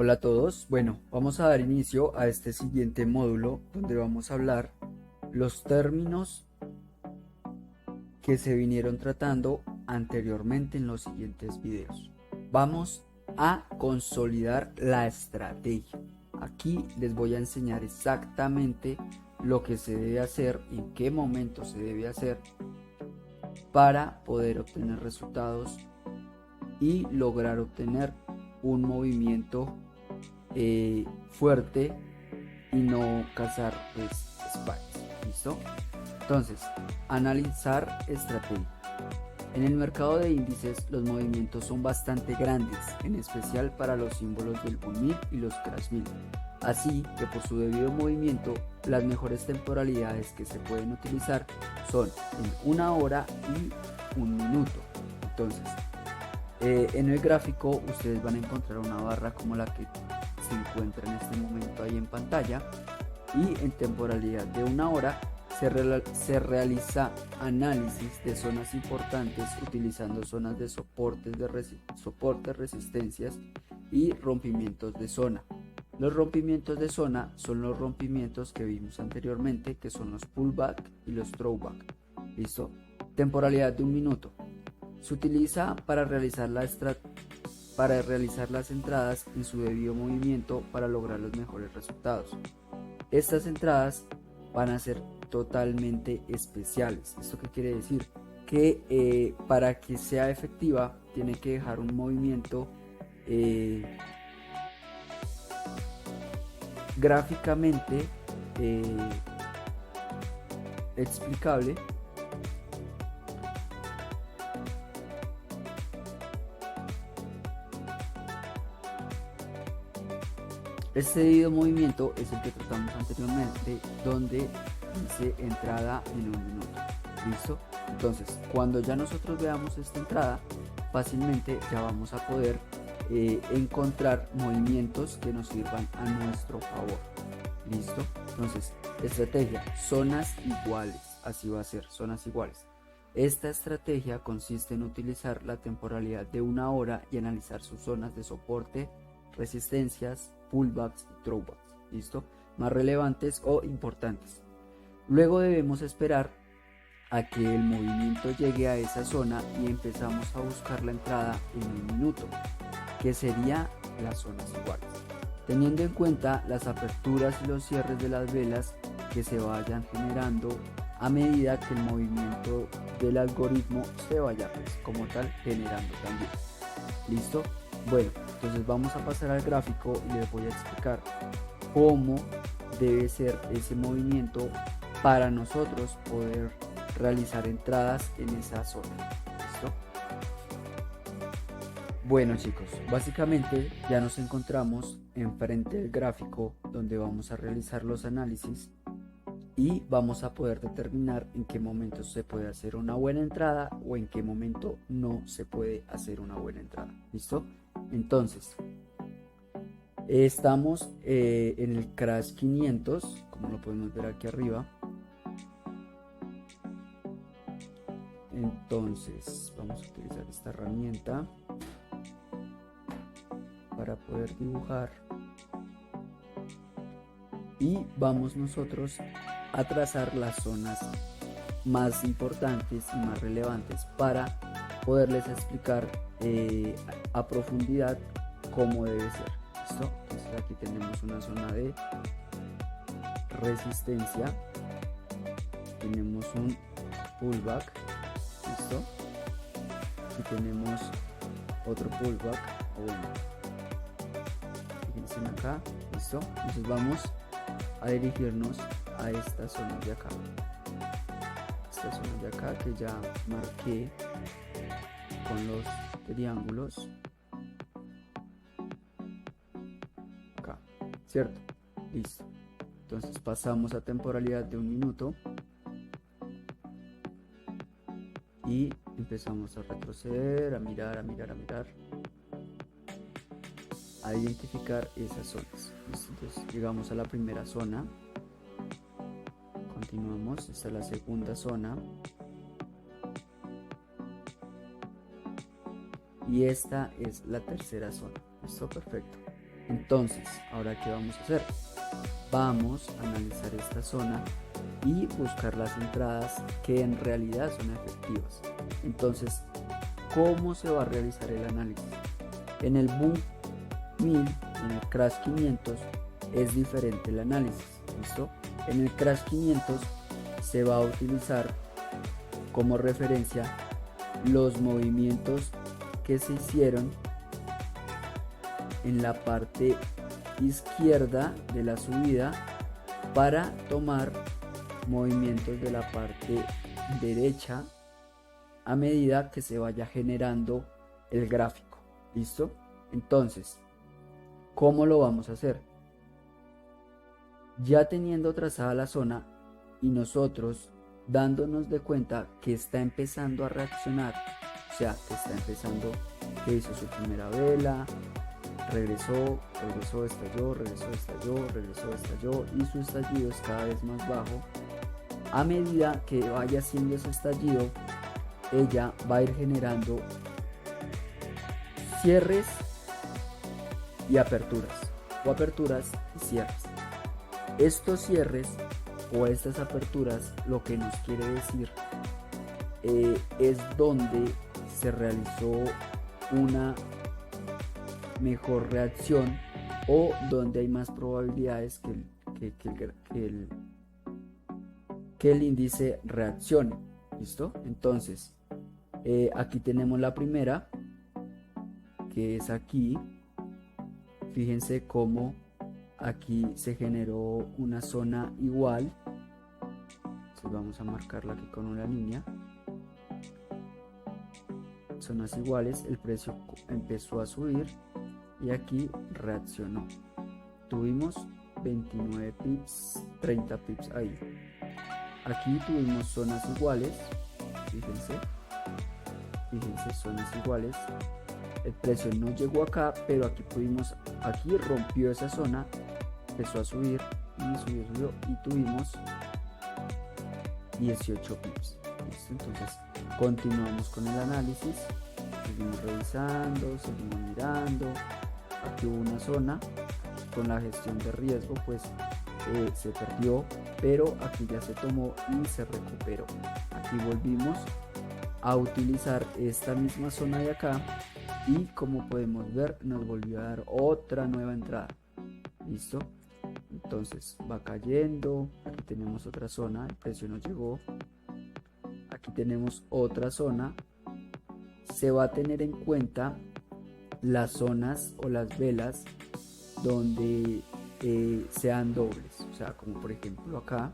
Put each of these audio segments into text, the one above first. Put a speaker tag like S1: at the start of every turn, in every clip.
S1: Hola a todos, bueno, vamos a dar inicio a este siguiente módulo donde vamos a hablar los términos que se vinieron tratando anteriormente en los siguientes videos. Vamos a consolidar la estrategia. Aquí les voy a enseñar exactamente lo que se debe hacer, en qué momento se debe hacer para poder obtener resultados y lograr obtener un movimiento fuerte y no cazar pues spikes. ¿Listo? Entonces, analizar estrategia. En el mercado de índices los movimientos son bastante grandes, en especial para los símbolos del 1000 y los crash 1000. Así que por su debido movimiento, las mejores temporalidades que se pueden utilizar son en 1 hora y 1 minuto. Entonces, en el gráfico ustedes van a encontrar una barra como la que se encuentra en este momento ahí en pantalla, y en temporalidad de 1 hora se realiza análisis de zonas importantes utilizando zonas de soportes, resistencias y rompimientos de zona. Los rompimientos de zona son los rompimientos que vimos anteriormente, que son los pullback y los throwback. ¿Listo? Temporalidad de 1 minuto. Se utiliza para realizar las entradas en su debido movimiento para lograr los mejores resultados. Estas entradas van a ser totalmente especiales. ¿Esto qué quiere decir? Que para que sea efectiva tiene que dejar un movimiento gráficamente explicable, este debido movimiento es el que tratamos anteriormente, donde dice entrada en 1 minuto. ¿Listo? Entonces, cuando ya nosotros veamos esta entrada, fácilmente ya vamos a poder encontrar movimientos que nos sirvan a nuestro favor. ¿Listo? Entonces, estrategia, zonas iguales. Así va a ser, zonas iguales. Esta estrategia consiste en utilizar la temporalidad de 1 hora y analizar sus zonas de soporte, resistencias, pullbacks y throwbacks, ¿listo? Más relevantes o importantes. Luego debemos esperar a que el movimiento llegue a esa zona y empezamos a buscar la entrada en 1 minuto, que sería las zonas iguales, teniendo en cuenta las aperturas y los cierres de las velas que se vayan generando a medida que el movimiento del algoritmo se vaya pues, como tal generando también. ¿Listo? Bueno, entonces vamos a pasar al gráfico y les voy a explicar cómo debe ser ese movimiento para nosotros poder realizar entradas en esa zona. ¿Listo? Bueno chicos, básicamente ya nos encontramos enfrente del gráfico donde vamos a realizar los análisis y vamos a poder determinar en qué momento se puede hacer una buena entrada o en qué momento no se puede hacer una buena entrada. ¿Listo? Entonces, estamos en el crash 500, como lo podemos ver aquí arriba. Entonces, vamos a utilizar esta herramienta para poder dibujar. Y vamos nosotros a trazar las zonas más importantes y más relevantes para poderles explicar a profundidad cómo debe ser. ¿Listo? Entonces aquí tenemos una zona de resistencia, tenemos un pullback, ¿listo? Y tenemos otro pullback, o bueno, fíjense acá, ¿listo? Entonces vamos a dirigirnos a esta zona de acá, que ya marqué con los triángulos acá, ¿cierto? Listo. Entonces pasamos a temporalidad de 1 minuto y empezamos a retroceder, a mirar, a identificar esas zonas. ¿Listo? Entonces llegamos a la primera zona, continuamos, esta es la segunda zona y esta es la tercera zona. ¿Listo? Perfecto. Entonces, ¿ahora qué vamos a hacer? Vamos a analizar esta zona y buscar las entradas que en realidad son efectivas. Entonces, ¿cómo se va a realizar el análisis? En el Boom 1000, en el Crash 500, es diferente el análisis. ¿Listo? En el Crash 500 se va a utilizar como referencia los movimientos que se hicieron en la parte izquierda de la subida para tomar movimientos de la parte derecha a medida que se vaya generando el gráfico. ¿Listo? Entonces, ¿cómo lo vamos a hacer? Ya teniendo trazada la zona y nosotros dándonos de cuenta que está empezando a reaccionar, o sea, que está empezando, que hizo su primera vela, regresó, estalló, estalló y su estallido es cada vez más bajo. A medida que vaya haciendo ese estallido, ella va a ir generando cierres y aperturas, o aperturas y cierres. Estos cierres o estas aperturas lo que nos quiere decir es donde se realizó una mejor reacción o donde hay más probabilidades que el índice reaccione. ¿Listo? Entonces, aquí tenemos la primera, que es aquí. Fíjense cómo aquí se generó una zona igual. Entonces vamos a marcarla aquí con una línea. Zonas iguales, el precio empezó a subir y aquí reaccionó. Tuvimos 29 pips, 30 pips ahí. Aquí tuvimos zonas iguales, fíjense, zonas iguales. El precio no llegó acá, pero aquí rompió esa zona, empezó a subir y subió y tuvimos 18 pips. ¿Listo? Entonces continuamos con el análisis, seguimos revisando, seguimos mirando. Aquí hubo una zona, con la gestión de riesgo pues se perdió, pero aquí ya se tomó y se recuperó. Aquí volvimos a utilizar esta misma zona de acá y como podemos ver nos volvió a dar otra nueva entrada. ¿Listo? Entonces va cayendo, aquí tenemos otra zona, el precio no llegó, aquí tenemos otra zona. Se va a tener en cuenta las zonas o las velas donde sean dobles, o sea, como por ejemplo acá,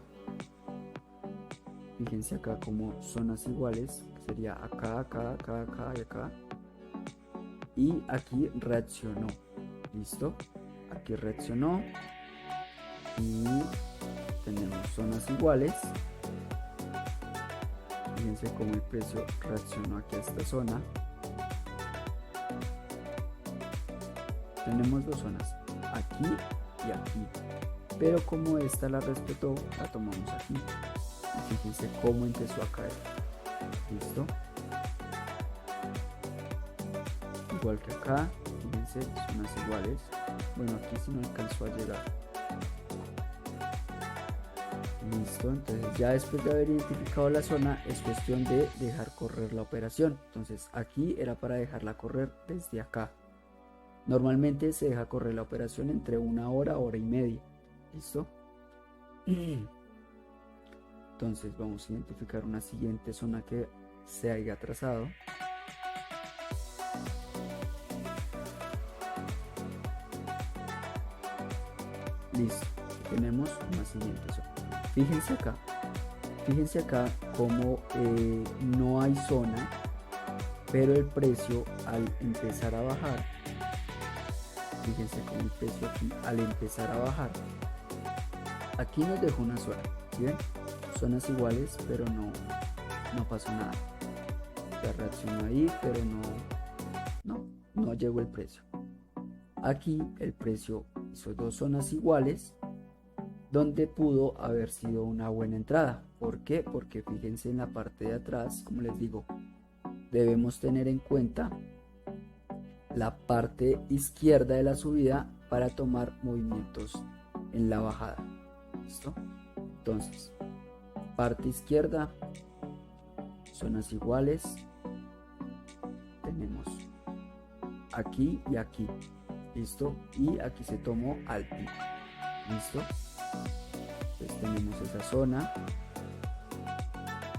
S1: fíjense acá como zonas iguales, que sería acá, acá, acá, acá y acá, y aquí reaccionó. ¿Listo? Aquí reaccionó y tenemos zonas iguales. Fíjense cómo el precio reaccionó aquí a esta zona. Tenemos dos zonas, aquí y aquí, pero como esta la respetó, la tomamos aquí y fíjense cómo empezó a caer. ¿Listo? Igual que acá, fíjense, zonas iguales. Bueno, aquí sí no alcanzó a llegar. Listo, entonces ya después de haber identificado la zona es cuestión de dejar correr la operación. Entonces aquí era para dejarla correr desde acá. Normalmente se deja correr la operación entre 1 hora, hora y media. ¿Listo? Entonces vamos a identificar una siguiente zona que se haya trazado. Listo, tenemos una siguiente zona. Fíjense acá como no hay zona, pero el precio al empezar a bajar, fíjense como el precio aquí al empezar a bajar, aquí nos dejó una zona, ¿sí ven? Zonas iguales, pero no pasó nada. Ya reaccionó ahí, pero no llegó el precio. Aquí el precio hizo dos zonas iguales donde pudo haber sido una buena entrada. ¿Por qué? Porque fíjense en la parte de atrás, como les digo, debemos tener en cuenta la parte izquierda de la subida para tomar movimientos en la bajada. ¿Listo? Entonces, parte izquierda, zonas iguales, tenemos aquí y aquí. ¿Listo? Y aquí se tomó al pico. ¿Listo? Entonces tenemos esa zona.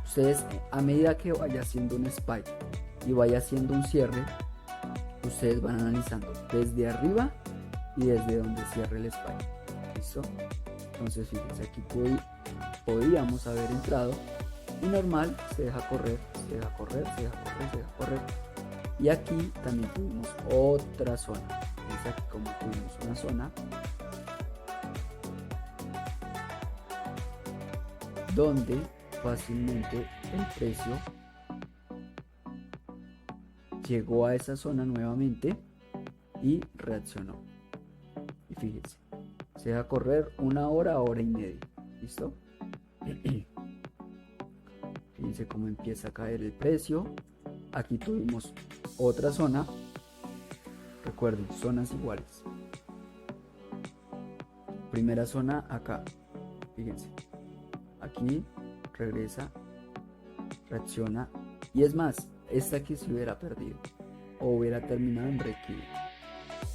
S1: Ustedes, a medida que vaya haciendo un spike y vaya haciendo un cierre, ustedes van analizando desde arriba y desde donde cierre el spike. ¿Listo? Entonces fíjense, aquí podríamos haber entrado y normal se deja correr, se deja correr, se deja correr, se deja correr. Y aquí también tuvimos otra zona. Fíjense aquí como tuvimos una zona donde fácilmente el precio llegó a esa zona nuevamente y reaccionó. Y fíjense, se deja correr una hora, hora y media. ¿Listo? Fíjense cómo empieza a caer el precio. Aquí tuvimos otra zona. Recuerden, zonas iguales. Primera zona acá. Fíjense. Aquí regresa, reacciona. Y es más, esta aquí se hubiera perdido o hubiera terminado en break-even.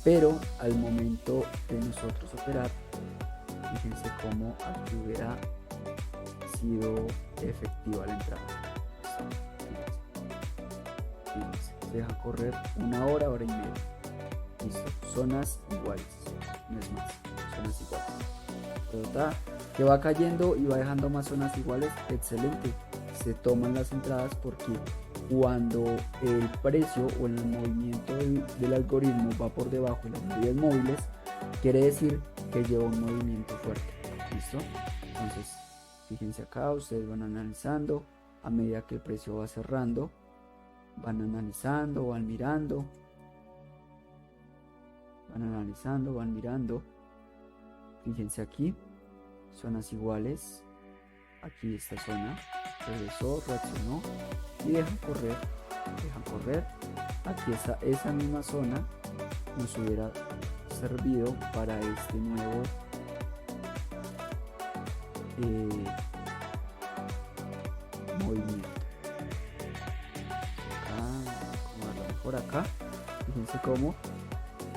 S1: Pero al momento de nosotros operar, fíjense cómo aquí hubiera sido efectiva la entrada. Fíjense, se deja correr una hora, hora y media. Listo, zonas iguales, no es más, zonas iguales. Pero está que va cayendo y va dejando más zonas iguales, excelente. Se toman las entradas porque cuando el precio o el movimiento del algoritmo va por debajo de las medias móviles, quiere decir que lleva un movimiento fuerte. ¿Listo? Entonces, fíjense acá, ustedes van analizando a medida que el precio va cerrando, van analizando, van mirando, van analizando, van mirando. Fíjense aquí, zonas iguales, aquí esta zona, regresó, reaccionó y dejan correr. Aquí está esa misma zona, nos hubiera servido para este nuevo movimiento. Por acá, fíjense cómo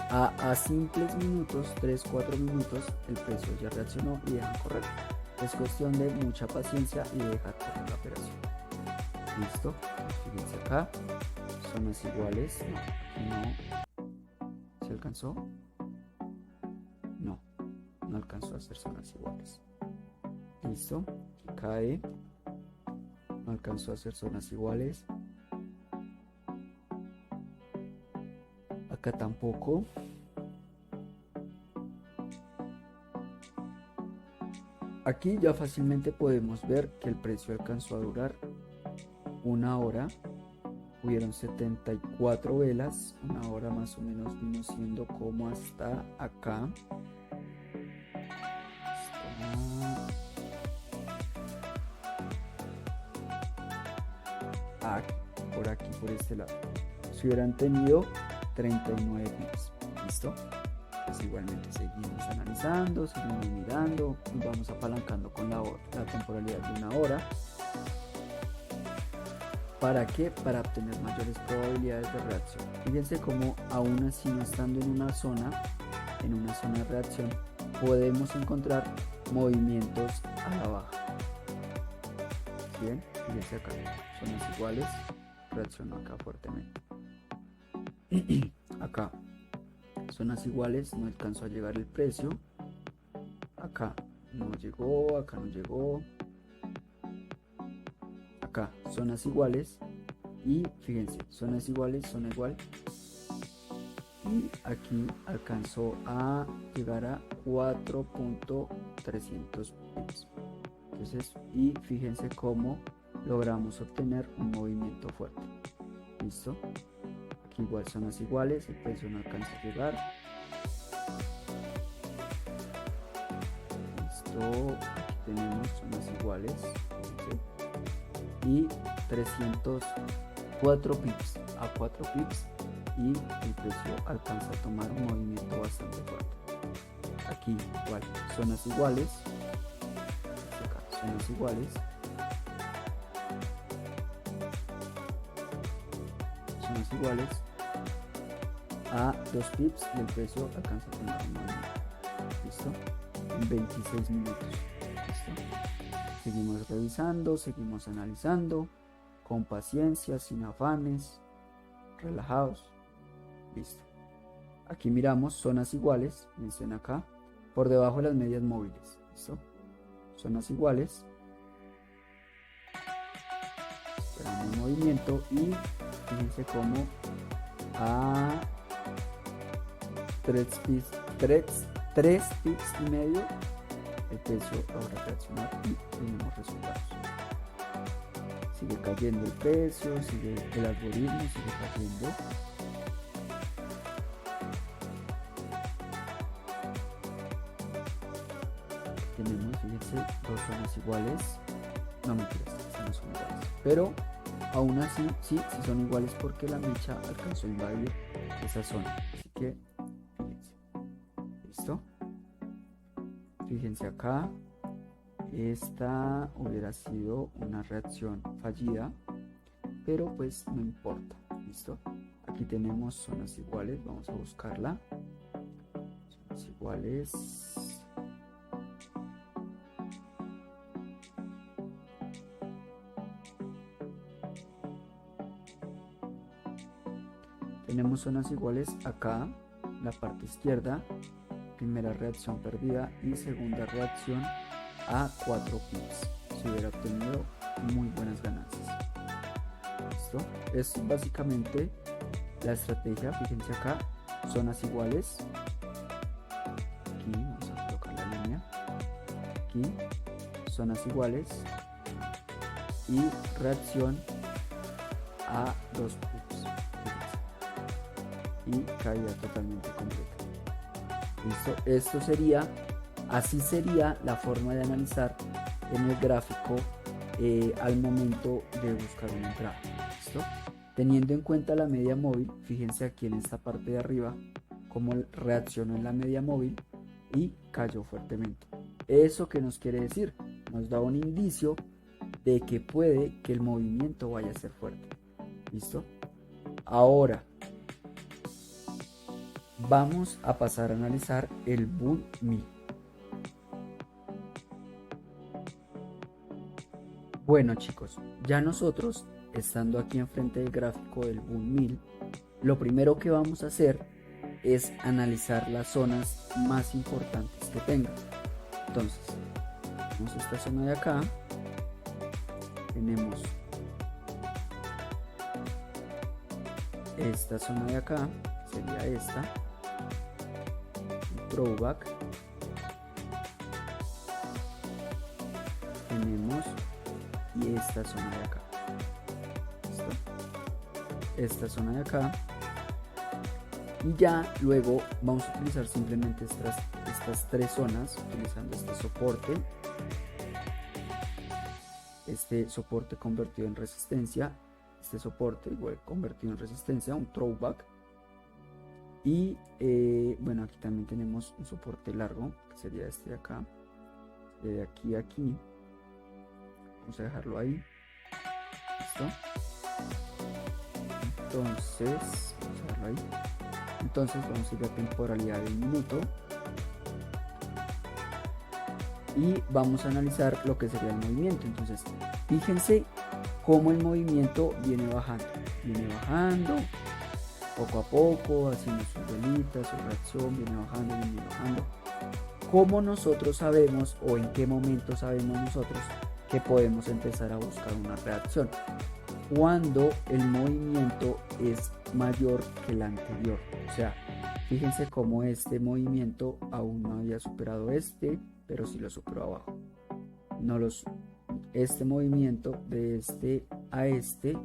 S1: a simples minutos, 3-4 minutos, el precio ya reaccionó y dejan correr. Es cuestión de mucha paciencia y de dejar correr la operación. Listo, fíjense acá, zonas iguales, no, ¿se alcanzó? No alcanzó a hacer zonas iguales. Listo, aquí cae, no alcanzó a hacer zonas iguales. Acá tampoco. Aquí ya fácilmente podemos ver que el precio alcanzó a durar una hora. Hubieron 74 velas. Una hora más o menos vino siendo como hasta acá. Por aquí, por este lado. Si hubieran tenido 39 pips. ¿Listo? Pues igualmente seguimos analizando, seguimos mirando, nos vamos apalancando con la temporalidad de una hora. ¿Para qué? Para obtener mayores probabilidades de reacción. Fíjense cómo aún así no estando en una zona de reacción, podemos encontrar movimientos a la baja. Bien, fíjense acá, zonas iguales, reaccionó acá fuertemente. Acá, zonas iguales, no alcanzó a llegar el precio. Acá no llegó, acá no llegó. Acá, zonas iguales. Y fíjense, zonas iguales, zona igual. Y aquí alcanzó a llegar a 4.300 pips. Entonces, y fíjense cómo logramos obtener un movimiento fuerte. ¿Listo? Igual zonas iguales, el precio no alcanza a llegar. Listo, aquí tenemos zonas iguales, ¿sí? Y 304 pips a 4 pips y el precio alcanza a tomar un movimiento bastante fuerte. aquí igual, zonas iguales, acá, zonas iguales, a 2 pips y el precio alcanza a tomar un movimiento. ¿Listo? En 26 minutos. ¿Listo? Seguimos revisando, seguimos analizando, con paciencia, sin afanes, relajados. Listo. Aquí miramos zonas iguales, menciono acá, por debajo de las medias móviles. ¿Listo? Zonas iguales. Esperamos un movimiento y fíjense cómo a 3 pips y medio el precio logra reaccionar y tenemos resultados. Sigue cayendo el precio, sigue el algoritmo, sigue cayendo. Tenemos, fíjense, dos zonas iguales. No mentiras, no son iguales. Pero aún así, sí son iguales porque la mecha alcanzó a invadir esa zona. Así que, fíjense. ¿Listo? Fíjense acá. Esta hubiera sido una reacción fallida, pero pues no importa. ¿Listo? Aquí tenemos zonas iguales. Vamos a buscarla. Zonas iguales. Tenemos zonas iguales acá, la parte izquierda, primera reacción perdida y segunda reacción a 4 pips. Se hubiera obtenido muy buenas ganancias. ¿Listo? Es básicamente la estrategia. Fíjense acá, zonas iguales. Aquí vamos a colocar la línea. Aquí, zonas iguales y reacción a 2 pips. Y caída totalmente completa. ¿Listo? Esto sería, así sería la forma de analizar en el gráfico al momento de buscar una entrada. ¿Listo? Teniendo en cuenta la media móvil, fíjense aquí en esta parte de arriba cómo reaccionó en la media móvil y cayó fuertemente. ¿Eso qué nos quiere decir? Nos da un indicio de que puede que el movimiento vaya a ser fuerte. ¿Listo? Ahora vamos a pasar a analizar el Bull 1000. Bueno chicos, ya nosotros estando aquí enfrente del gráfico del Bull 1000, lo primero que vamos a hacer es analizar las zonas más importantes que tenga. Entonces, tenemos esta zona de acá, tenemos esta zona de acá, sería esta, un throwback, tenemos y esta zona de acá. ¿Listo? Esta zona de acá, y ya luego vamos a utilizar simplemente estas tres zonas, utilizando este soporte convertido en resistencia, este soporte igual convertido en resistencia, un throwback. Y bueno, aquí también tenemos un soporte largo, que sería este de acá, de aquí a aquí. Vamos a dejarlo ahí. ¿Listo? Entonces, vamos a dejarlo ahí. Entonces vamos a ir a temporalidad de un minuto. Y vamos a analizar lo que sería el movimiento. Entonces, fíjense cómo el movimiento viene bajando. Viene bajando poco a poco, haciendo sus velitas, su reacción, viene bajando. ¿Cómo nosotros sabemos o en qué momento sabemos nosotros que podemos empezar a buscar una reacción? Cuando el movimiento es mayor que el anterior. O sea, fíjense cómo este movimiento aún no había superado pero sí lo superó abajo. Este movimiento de este a este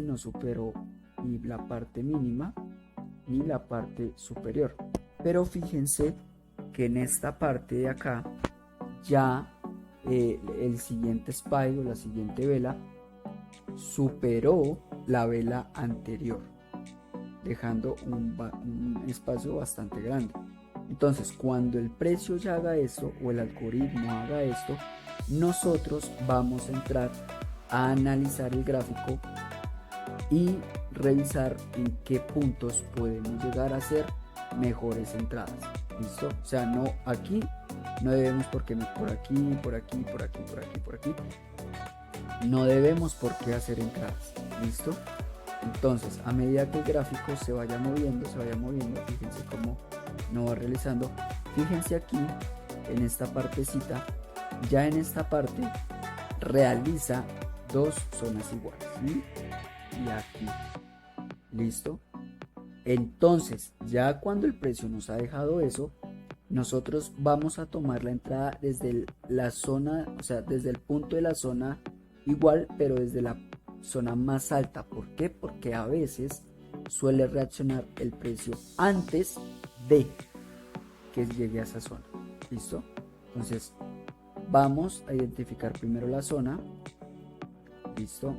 S1: no superó ni la parte mínima ni la parte superior. Pero fíjense que en esta parte de acá ya el siguiente spike o la siguiente vela superó la vela anterior, dejando un espacio bastante grande. Entonces, cuando el precio ya haga esto o el algoritmo haga esto, nosotros vamos a entrar a analizar el gráfico y revisar en qué puntos podemos llegar a hacer mejores entradas. ¿Listo? O sea, no aquí, no debemos porque por aquí, por aquí, por aquí, por aquí, por aquí. No debemos por qué hacer entradas. ¿Listo? Entonces, a medida que el gráfico se vaya moviendo, fíjense cómo no va realizando. Fíjense aquí, en esta partecita, ya en esta parte realiza dos zonas iguales, ¿sí? Y aquí, listo. Entonces, ya cuando el precio nos ha dejado eso, nosotros vamos a tomar la entrada desde la zona, o sea, desde el punto de la zona igual, pero desde la zona más alta. ¿Por qué? Porque a veces suele reaccionar el precio antes de que llegue a esa zona. ¿Listo? Entonces, vamos a identificar primero la zona. ¿Listo?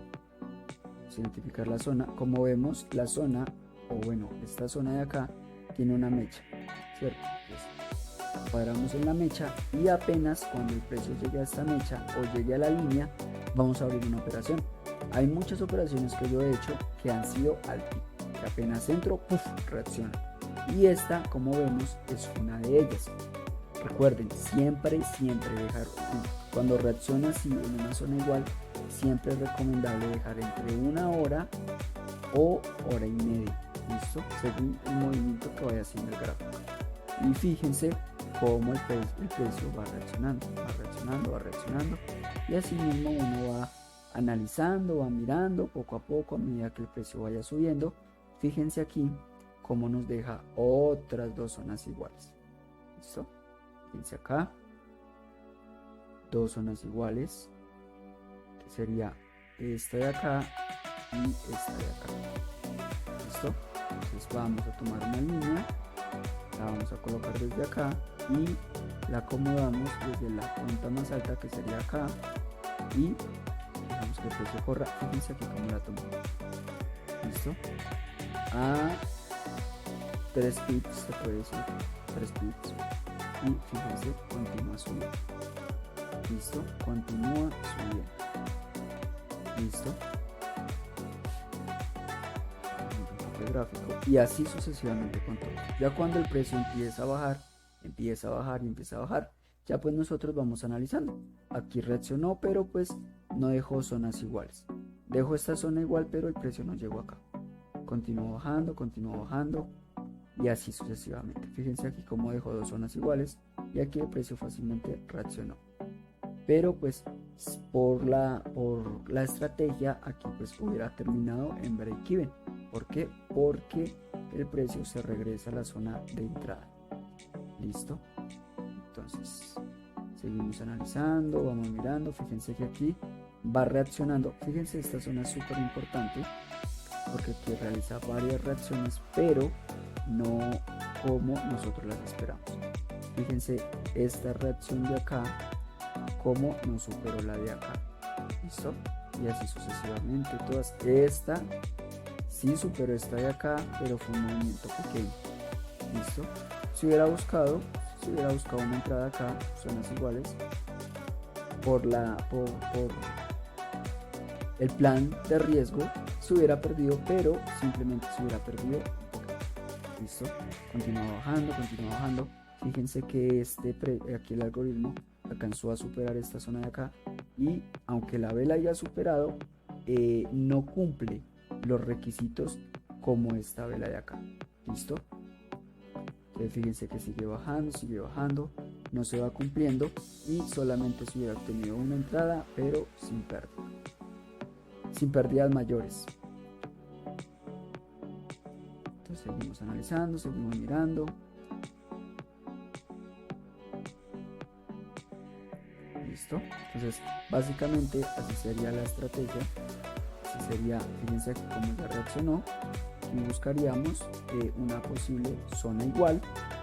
S1: Vamos a identificar la zona. Como vemos, la zona, o bueno, esta zona de acá tiene una mecha, ¿cierto? Entonces, cuadramos en la mecha y apenas cuando el precio llegue a esta mecha o llegue a la línea, vamos a abrir una operación. Hay muchas operaciones que yo he hecho que han sido al pico, que apenas entro, ¡puf!, reacciona. Y esta, como vemos, es una de ellas. Recuerden, siempre dejar, cuando reacciona así en una zona igual, siempre es recomendable dejar entre 1 hora o hora y media, ¿listo? Según el movimiento que vaya haciendo el gráfico. Y fíjense cómo el precio va reaccionando, y así mismo uno va analizando, va mirando poco a poco a medida que el precio vaya subiendo. Fíjense aquí cómo nos deja otras dos zonas iguales. ¿Listo? Fíjense acá, dos zonas iguales, que sería esta de acá y esta de acá. ¿Listo? Entonces vamos a tomar una línea, la vamos a colocar desde acá y la acomodamos desde la punta más alta, que sería acá, y dejamos que el precio corra. Fíjense aquí cómo la tomamos. ¿Listo? A 3 pips, se puede decir, 3 pips, y fíjense, continúa subiendo. ¿Listo? Continúa subiendo. ¿Listo? El gráfico, y así sucesivamente con todo. Ya cuando el precio empieza a bajar, ya pues nosotros vamos analizando. Aquí reaccionó, pero pues no dejó zonas iguales. Dejó esta zona igual, pero el precio no llegó acá. Continuó bajando, y así sucesivamente. Fíjense aquí cómo dejó dos zonas iguales, y aquí el precio fácilmente reaccionó. Pero pues por la estrategia, aquí pues hubiera terminado en break-even. ¿Por qué? Porque el precio se regresa a la zona de entrada. ¿Listo? Entonces, seguimos analizando, vamos mirando. Fíjense que aquí va reaccionando. Fíjense, esta zona es súper importante porque aquí realiza varias reacciones, pero no como nosotros las esperamos. Fíjense esta reacción de acá, como no superó la de acá. ¿Listo? Y así sucesivamente todas. Esta sí superó esta de acá, pero fue un movimiento pequeño. ¿Listo? Si hubiera buscado una entrada acá, zonas iguales, por el plan de riesgo, se hubiera perdido, pero simplemente se hubiera perdido un poco. ¿Listo? Continúa bajando. Fíjense que aquí el algoritmo alcanzó a superar esta zona de acá, y aunque la vela haya superado, no cumple los requisitos como esta vela de acá. ¿Listo? Entonces fíjense que sigue bajando, no se va cumpliendo, y solamente se hubiera obtenido una entrada, pero sin pérdidas mayores. Entonces seguimos analizando, seguimos mirando. ¿Listo? Entonces básicamente así sería la estrategia. Así sería, fíjense aquí cómo ya reaccionó, y buscaríamos una posible zona igual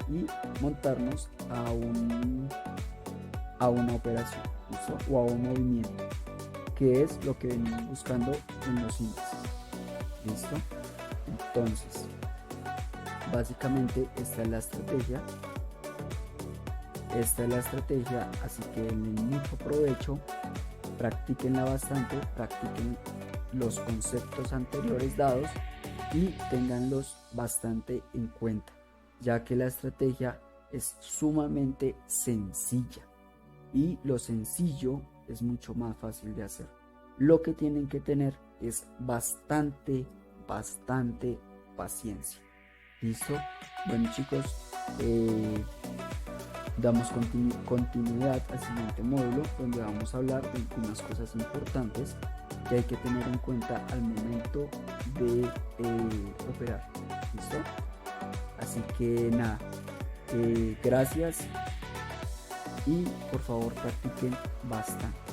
S1: y montarnos a una operación, ¿listo? O a un movimiento, que es lo que venimos buscando en los índices. ¿Listo? Entonces básicamente esta es la estrategia. esta es la estrategia, así que denle mucho provecho, practíquenla bastante, practiquen los conceptos anteriores dados y ténganlos bastante en cuenta, ya que la estrategia es sumamente sencilla y lo sencillo es mucho más fácil de hacer. Lo que tienen que tener es bastante paciencia. ¿Listo? Bueno, chicos, damos continuidad al siguiente módulo, donde vamos a hablar de unas cosas importantes que hay que tener en cuenta al momento de operar. ¿Listo? Así que nada, gracias y por favor practiquen bastante.